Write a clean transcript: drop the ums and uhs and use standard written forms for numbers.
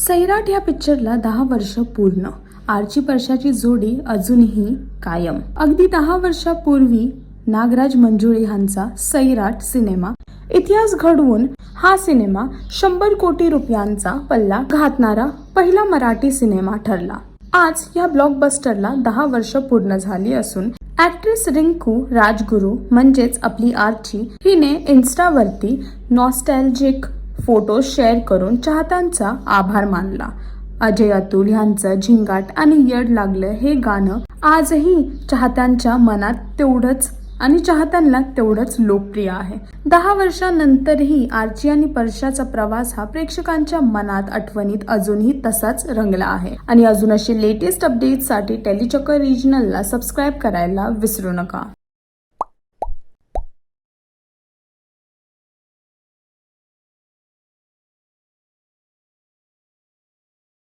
सैराट या पिक्चरला 10 वर्ष पूर्ण. आर्ची परशाची जोडी अजूनही कायम. अगदी 10 वर्षापूर्वी नागराज मंजुळे यांचा सैराट सिनेमा इतिहास घडवून हा सिनेमा 100 कोटी रुपयांचा पल्ला घातणारा पहिला मराठी सिनेमा ठरला. आज या ब्लॉकबस्टरला 10 वर्ष पूर्ण झाली असून ऍक्ट्रेस रिंकू राजगुरू म्हणजेच आपली आर्ची हिने इन्स्टावरती नॉस्टॅल्जिक फोटो शेअर करून चाहत्यांचा आभार मानला. अजय अतुल यांचं झिंगाट आणि येड लागलं हे गाणं आजही चाहत्यांच्या मनात तेवढंच आणि चाहत्यांना तेवढंच लोकप्रिय आहे. 10 वर्षांनंतरही आर्ची आणि परशाचा प्रवास हा प्रेक्षकांच्या मनात आठवणीत अजूनही तसाच रंगला आहे. आणि अजून अशी लेटेस्ट अपडेट्ससाठी टेलीचक्कर रिजनलला सबस्क्राईब करायला विसरू नका.